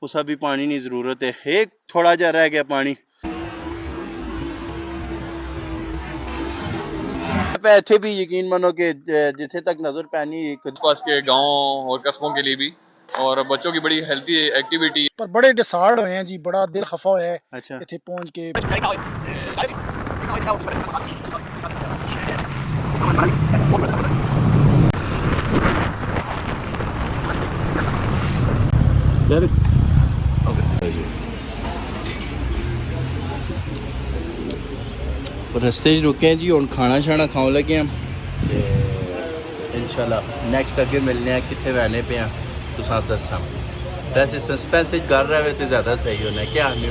اسا بھی پانی نہیں ضرورت ہے ایک تھوڑا جا رہ گیا پانی ایتھے بھی یقین منو کہ جتھے تک نظر پانی پاس کے گاؤں اور قصبوں کے لیے بھی اور بچوں کی بڑی ہیلتھی ایکٹیویٹی پر بڑے ڈسارڈ ہوئے ہیں جی بڑا دل خفا ہوا ہے اچھا اتنے پہنچ کے رستے رکے ہیں جی اور کھانا شانا کھاؤ لگے ہم انشاءاللہ نیکسٹ اگے ملنے ہیں کتنے رہنے پہ ہیں تو ساتھ دساں ویسے سسپینس کر رہے ہوئے تو زیادہ صحیح ہونا ہے کیا ہمیں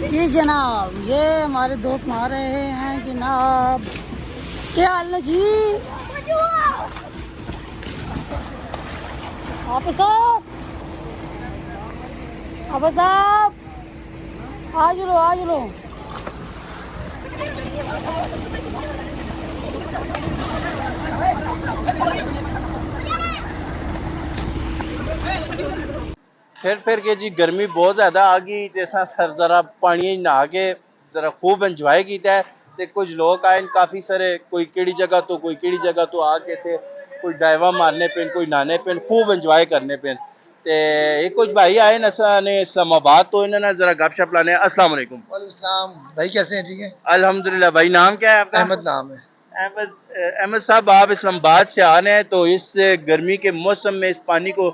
جی جناب یہ ہمارے دوست آ رہے ہیں جناب کیا حال ہے جی آپ صاحب آ جلو پھر کے جی گرمی بہت زیادہ آ گئی جیسا سر ذرا پانی نہا کے ذرا خوب انجوائے کیتا ہے تے کچھ لوگ آئے کافی سارے کوئی کیڑی جگہ تو کوئی کیڑی جگہ تو آ کے تھے کوئی ڈائیواں مارنے پہ کوئی نہانے پہ خوب انجوائے کرنے پہ تے ایک کچھ بھائی آئے نے اسلام آباد تو انہوں نے ذرا گپ شپ لانے السلام علیکم وعلیکم السلام بھائی کیسے ہیں ٹھیک ہے الحمدللہ بھائی نام کیا ہے آپ کا احمد نام ہے احمد صاحب آپ اسلام آباد سے آ رہے ہیں تو اس گرمی کے موسم میں اس پانی کو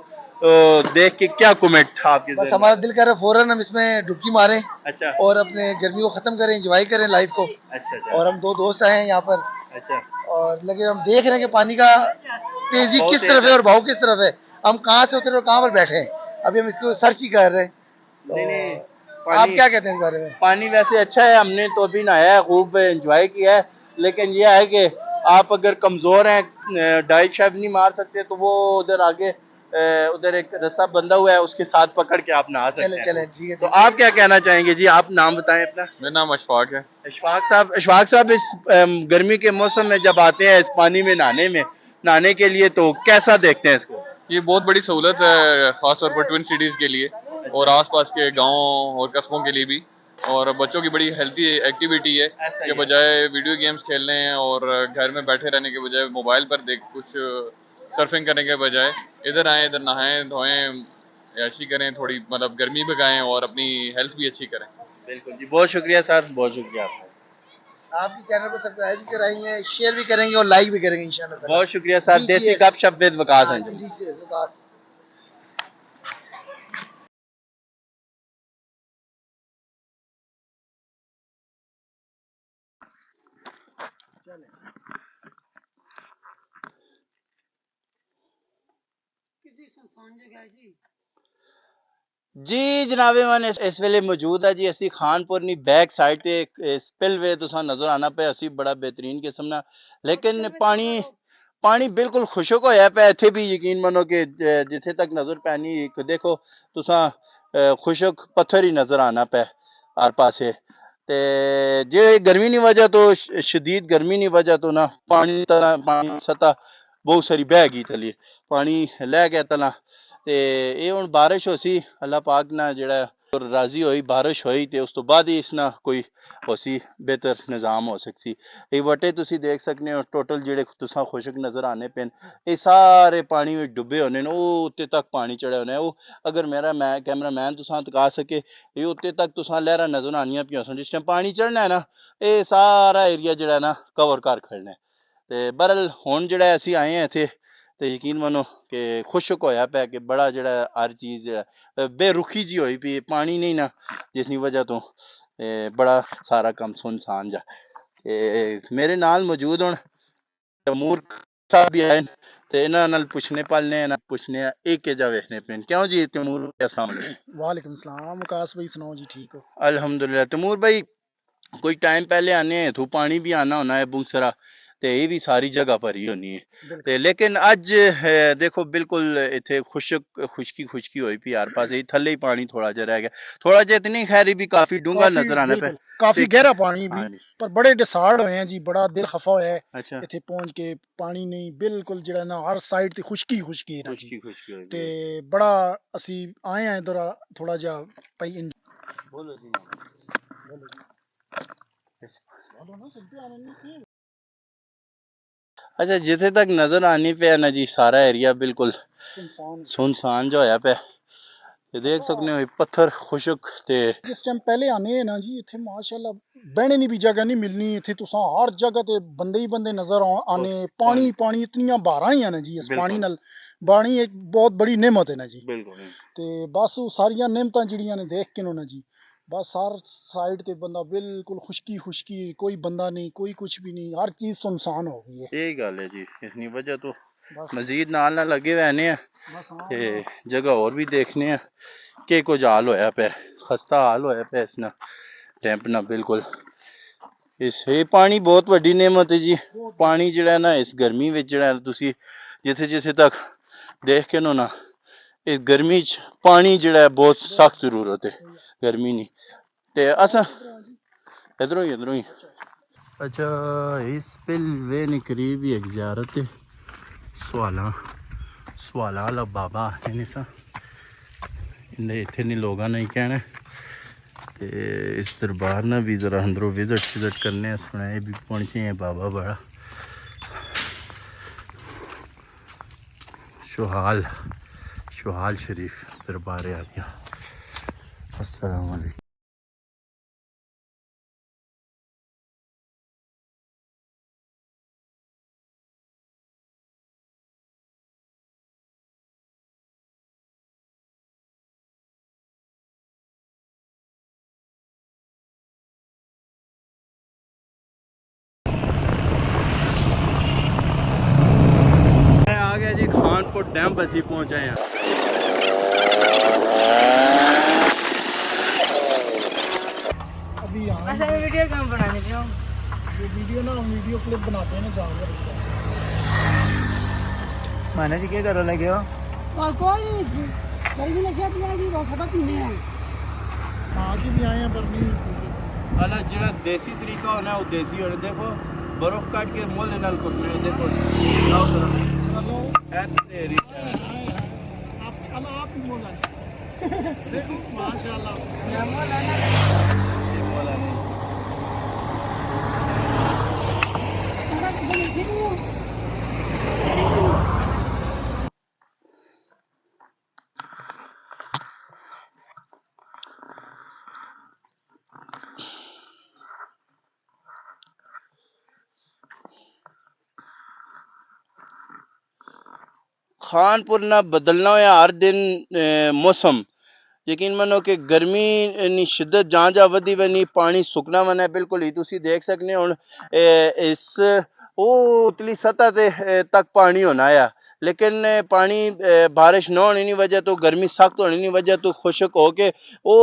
دیکھ کے کیا کومنٹ تھا آپ کے بس ذہن میں ہمارا دل کر رہا ہے فوراً ہم اس میں ڈبکی ماریں اچھا اور اپنے گرمی کو ختم کریں انجوائے کریں لائف کو اچھا اور ہم دو دوست آئے ہیں یہاں پر اچھا اور لگے ہم دیکھ رہے ہیں کہ پانی کا تیزی بہت کس تیز طرف ہے اور بہاؤ کس طرف ہے ہم کہاں سے اترے اور کہاں پر بیٹھے ہیں ابھی ہم اس کو سرچ ہی کر رہے ہیں تو آپ کیا کہتے ہیں اس بارے میں پانی ویسے اچھا ہے ہم نے تو ابھی نہایا ہے خوب انجوائے کیا ہے لیکن یہ ہے کہ آپ اگر کمزور ہیں ڈائٹ شیف نہیں مار سکتے تو وہ ادھر آگے ادھر ایک رسہ بندھا ہوا ہے اس کے ساتھ پکڑ کے آپ نہا سکتے ہیں چلیں ٹھیک ہے تو آپ کیا کہنا چاہیں گے جی آپ نام بتائیں اپنا میرا نام اشفاق ہے اشفاق صاحب اس گرمی کے موسم میں جب آتے ہیں اس پانی میں نہانے کے لیے تو کیسا دیکھتے ہیں اس کو یہ بہت بڑی سہولت ہے خاص طور پر ٹوئن سٹیز کے لیے اور آس پاس کے گاؤں اور قصبوں کے لیے بھی اور بچوں کی بڑی ہیلتھی ایکٹیویٹی ہے کہ بجائے ویڈیو گیمز کھیلنے اور گھر میں بیٹھے رہنے کے بجائے موبائل پر کچھ سرفنگ کرنے کے بجائے ادھر آئیں ادھر نہائیں دھوئیں عیاشی کریں تھوڑی مطلب گرمی بھگائیں اور اپنی ہیلتھ بھی اچھی کریں بالکل جی بہت شکریہ سر بہت شکریہ آپ کا آپ بھی چینل کو سبسکرائب بھی کرائیں گے شیئر بھی کریں گے اور لائک بھی کریں گے انشاءاللہ بہت شکریہ سر دیسی گپ شپ ود وکاس ہیں جی جی جناب من اس ویلے موجود ہے جی اسی خان پور نی بیک سائڈ تے سپل وے تساں نظر آنا پیا اسی بڑا بہترین قسم نا لیکن پانی بالکل خشک ہویا پیا ایتھے بھی یقین منو کہ جتھے تک نظر پانی دیکھو تساں خشک پتھر ہی نظر آنا پیا ہر پاسے تے جے گرمی نہیں وجہ تو شدید گرمی نہیں وجہ تو نا پانی سطح بہت ساری بہ گئی تھلی پانی لے گیا تلا تے اے ہن بارش ہو سی اللہ پاک نہ جڑا ਰਾਜ਼ੀ ਹੋਈ ਬਾਰਿਸ਼ ਹੋਈ ਤੇ ਉਸ ਤੋਂ ਬਾਅਦ ਹੀ ਇਸ ਨਾਲ ਕੋਈ ਹੋਸੀ ਬਿਹਤਰ ਨਿਜ਼ਾਮ ਹੋ ਸਕਸੀ। ਇਹ ਵਟੇ ਤੁਸੀਂ ਦੇਖ ਸਕਦੇ ਹੋ ਟੋਟਲ ਜਿਹੜੇ ਤੁਸਾਂ ਖੁਸ਼ਕ ਨਜ਼ਰ ਆਨੇ ਪੈਨ ਇਹ ਸਾਰੇ ਪਾਣੀ ਵਿੱਚ ਡੁੱਬੇ ਹੋਣੇ ਨੇ ਉਹ ਉੱਤੇ ਤੱਕ ਪਾਣੀ ਚੜਿਆ ਹੋਣਾ ਉਹ ਅਗਰ ਮੇਰਾ ਮੈਂ ਕੈਮਰਾਮੈਨ ਤੁਸਾਂ ਤਕਾ ਸਕੇ ਇਹ ਉੱਤੇ ਤੱਕ ਤੁਸਾਂ ਲਹਿਰਾਂ ਨਜ਼ਰ ਆਨੀਆਂ ਪਿਆ ਸਨ ਜਿਸ ਟਾਈਮ ਪਾਣੀ ਚੜਨਾ ਹੈ ਨਾ ਇਹ ਸਾਰਾ ਏਰੀਆ ਜਿਹੜਾ ਨਾ ਕਵਰ ਕਰ ਖੜਨਾ ਤੇ ਬਹਰਲ ਹੁਣ ਜਿਹੜਾ ਅਸੀਂ ਆਏ ਹਾਂ ਇੱਥੇ ਤੇ ਯਕੀਨ ਮੰਨੋ ਕਿ ਖੁਸ਼ਕ ਹੋਇਆ ਪਿਆ ਕਿ ਬੜਾ ਜਿਹੜਾ ਹਰ ਚੀਜ਼ ਜਿਹੜਾ ਬੇਰੁਖੀ ਜੀ ਹੋਈ ਪਈ ਪਾਣੀ ਨਹੀਂ ਨਾ ਜਿਸ ਦੀ ਵਜ੍ਹਾ ਤੋਂ ਬੜਾ ਸਾਰਾ ਕੰਮ ਸੁਨਸਾਨ ਜਾ ਮੇਰੇ ਨਾਲ ਮੌਜੂਦ ਹੁਣ ਤੈਮੂਰ ਸਾਹਿਬ ਵੀ ਆਏ ਤੇ ਇਹਨਾਂ ਨਾਲ ਪੁੱਛਣੇ ਪਾਲਨੇ ਨਾ ਪੁੱਛਨੇ ਆ ਇਹ ਕੇ ਜਾ ਵੇਖਨੇ ਪੈਣ क्यों जी तैमूर अस्सलाम वालेकुम। वालेकुम सलाम आकाश भाई सुनाओ जी ठीक हो? अल्हम्दुलिल्लाह तैमूर भाई कोई टाइम पहले आने हैं तो पानी भी आना होना है बुसरा ਤੇ ਇਹ ਵੀ ਸਾਰੀ ਜਗ੍ਹਾ ਭਰੀ ਹੋਣੀ ਹੈ ਤੇ ਲੇਕਿਨ ਅੱਜ ਦੇਖੋ ਬਿਲਕੁਲ ਇੱਥੇ ਖੁਸ਼ਕੀ ਹੋਈ ਪਈ ਹਰ ਪਾਸੇ ਥੱਲੇ ਹੀ ਪਾਣੀ ਥੋੜਾ ਜਿਹਾ ਰਹਿ ਗਿਆ ਥੋੜਾ ਜਿਹਾ ਇਤਨੀ ਖੈਰੀ ਵੀ ਕਾਫੀ ਡੂੰਘਾ ਨਜ਼ਰ ਆਣਾ ਪਿਆ ਕਾਫੀ ਗਹਿਰਾ ਪਾਣੀ ਵੀ ਪਰ ਬੜੇ ਡਿਸਾਰਡ ਹੋਏ ਆ ਜੀ ਬੜਾ ਦਿਲ ਖਫਾ ਹੋਇਆ ਹੈ ਅੱਛਾ ਇੱਥੇ ਪਹੁੰਚ ਕੇ ਪਾਣੀ ਨਹੀਂ ਬਿਲਕੁਲ ਜਿਹੜਾ ਨਾ ਹਰ ਸਾਈਡ ਤੇ ਖੁਸ਼ਕੀ ਹੈ ਨਾ ਜੀ ਹੋਈ ਤੇ ਬੜਾ ਅਸੀਂ ਆਏ ਆ ਇਧਰ ਥੋੜਾ ਜਿਹਾ ਭਾਈ ਬੋਲੋ ਜੀ अच्छा जिथे तक नजर आनी पे ना जी सारा एरिया बिल्कुल सुनसान जो होया पे ते देख सकने हो पत्थर खुशक ते जिस टाइम पहले आने हैं ना जी इथे माशाल्लाह बहने नी भी जगह नहीं मिलनी इथे तुसा हर जगह ते बंदे ही बंदे नजर आने पानी इतनियां बारां ही ना जी इस पानी नाल पानी एक बहुत बड़ी नेमत है ना जी बिल्कुल ते बस वो सारियां नेमतां जिहड़ियां ने देख के ना जी बस हर साइड ते बंदा बिल्कुल खुशकी कोई बंदा नहीं कोई कुछ भी नहीं हर चीज सुनसान हो गई है यही गल है जी इसनी वजह तो मजीद नाल ना लगे हुए ने ते जगह और भी देखने के कुछ हाल होया पे खस्ता हाल होया पे इसना टैंप ना बिल्कुल इस ये पानी बहुत वड्डी नेमत है जी पानी जिहड़ा ना इस गर्मी विच जिहड़ा तुसी जिथे तक देख के ना इस गर्मी च पानी जिहड़ा बहुत सख्त जरूरत है गर्मी नहीं ते असा इधरों ही अच्छा इस वे ने करीब ही एक ज़ियारत है सवाला वाला बाबा है सा इन्हें इतने नहीं लोगों ने कहना ते इस दरबार ना भी ज़रा अंदरों विजिट करने सुना भी पहुंचे हैं बाबा बड़ा शुहाल शरीफ दरबार आलिया। अस्सलाम वालेकुम। आ गया जी खानपुर डैम पर असी पहुंचे हैं अभी असल वीडियो क्यों बनाने पे हो ये वीडियो क्लिप बनाते हैं ना जानवर माना जी क्या कर लगे हो और कोई नहीं गर्मी लगी पिया जी वो फटा पीने हैं आज भी आए हैं पर नहीं अला जिहड़ा देसी तरीका होना वो देसी होना देखो बर्फ काट के मोल नाल कुटने देखो लाओ जरा ए तेरी आप ही बोला देखो माशाल्लाह खानपुर ना बदलना होया हर दिन मौसम यकीन मनो कि गर्मी नी शिद्दत जा वधी वनी पानी सुकना वना बिल्कुल ही तुसी देख सकने हुण इस वो उतली सतह ते तक पानी होना है लेकिन पानी बारिश न होने की वजह तो गर्मी सख्त होने की वजह तो खुशक हो के वो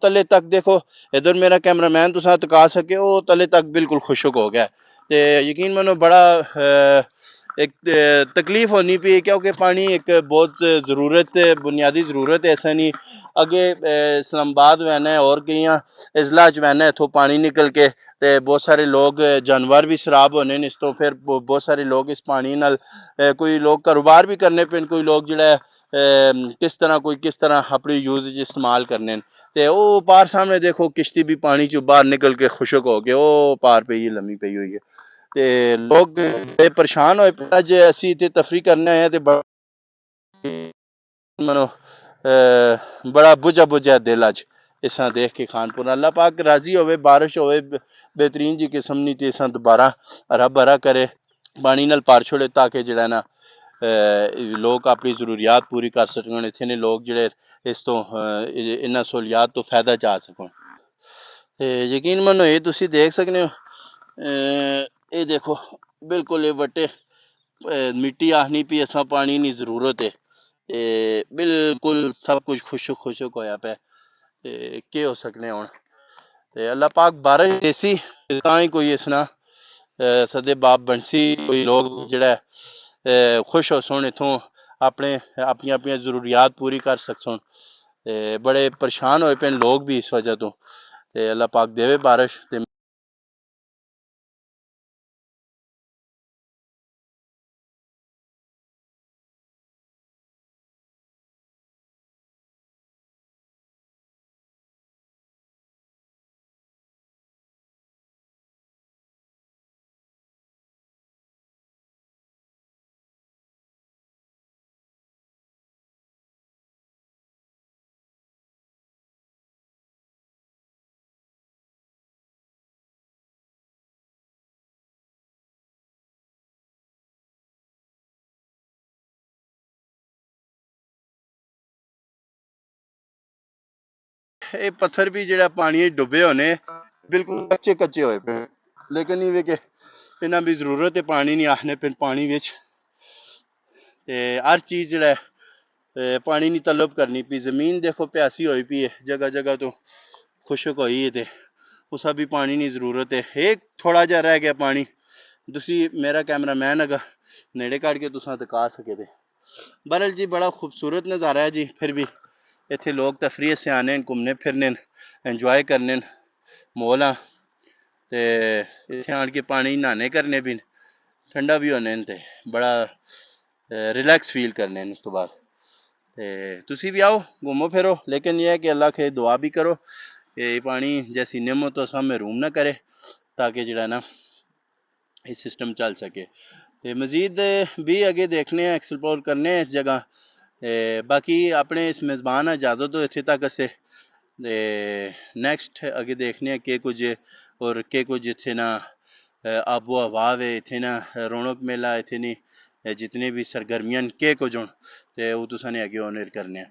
तले तक देखो इधर मेरा कैमरामैन तुसा तका सके वो तले तक बिल्कुल खुशक हो गया ते यकीन मनो बड़ा एक तकलीफ होनी पी क्योंकि पानी एक बहुत ज़रूरत बुनियादी ज़रूरत है ऐसा नहीं अगे इस्लामाबाद वैना है और कई अजला च वैना इतों पानी निकल के ते बहुत सारे लोग जानवर भी शराब होने इस तो फिर बहुत सारे लोग इस पानी नाल कोई लोग कारोबार भी करने पे कोई लोग जिहड़ा किस तरह अपनी यूज इस्तेमाल करने ते वो पार सामने देखो किश्ती भी पानी चो बाहर निकल के खुशक हो गए, वो पार पे ही लम्मी पई हुई है ते लोग बड़े परेशान होए पे अज असी इत्थे तफरी करने आए ते मनो बड़ा बुझा दिल अज इसा देख के खानपुर। अल्लाह पाक राजी होवे, बारिश होवे बेहतरीन जी किस्म नी ते इसा दोबारा हरा भरा करे, पानी नाल भर छोड़े ताकि जेड़ा ना लोग अपनी जरूरियात पूरी कर सकन, इत्थे ने लोग जेड़े इस तो इन्हां सहूलियात तो फायदा चा सकन। ते यकीन मनो ये तुसी देख सकने हो, ये देखो बिल्कुल ये वट्टे मिट्टी आखनी पी असां पानी नी जरूरत है ते बिल्कुल सब कुछ खुशक होया पे ते केह् हो सकने हुण। ते अल्लाह पाक बारिश देसी तां ही कोई इसना सदे बाप बनसी, कोई लोग जेड़ा खुश हो सुन इत्थों अपनी जरूरियात पूरी कर सकन। ते बड़े परेशान होए पे लोग भी इस वजह तो, ते अल्लाह पाक देवे बारिश ते ये पत्थर भी जेड़ा पानी डुबे होने बिल्कुल कच्चे होए पे, लेकिन ये कि इन्हां भी जरूरत है पानी नहीं आखने पे पानी विच ते हर चीज जेड़ा पानी नी तलब करनी पी। जमीन देखो प्यासी होई पी है, जगह जगह तो खुशक होई है ते उसा भी पानी नी जरूरत है। एक थोड़ा जा रह गया पानी, तुसी मेरा कैमरामैन अगर नेड़े कट के तुसां दिखा सके ते बहरहाल जी बड़ा खूबसूरत नज़ारा है जी। फिर भी इत्थे लोग तफरी से आने घूमने फिरने एंजॉय करने मौला ते इत्थे आन के पानी नहाने करने भी ठंडा भी होने ते बड़ा रिलैक्स फील करने उस तो बाद ते तुसी भी आओ घूमो फिरो, लेकिन यह है कि अल्लाह के दुआ भी करो कि पानी जैसी नेमतों से महरूम ना करे ताकि जड़ा ना ये सिस्टम चल सके। ते मजीद भी आगे देखने एक्सप्लोर करने इस जगह बाकी अपने इस मेज़बान इजाज़त दो इत्थे तक असे ते नेक्स्ट अगे देखने के कुछ और के कुछ इत्थे ना आबो हवा वे इत्थे ना रौनक मेला इत्थे नी जितने भी सरगर्मियां के कुछ होन ते वो तुसां ने अगे ऑनर करने।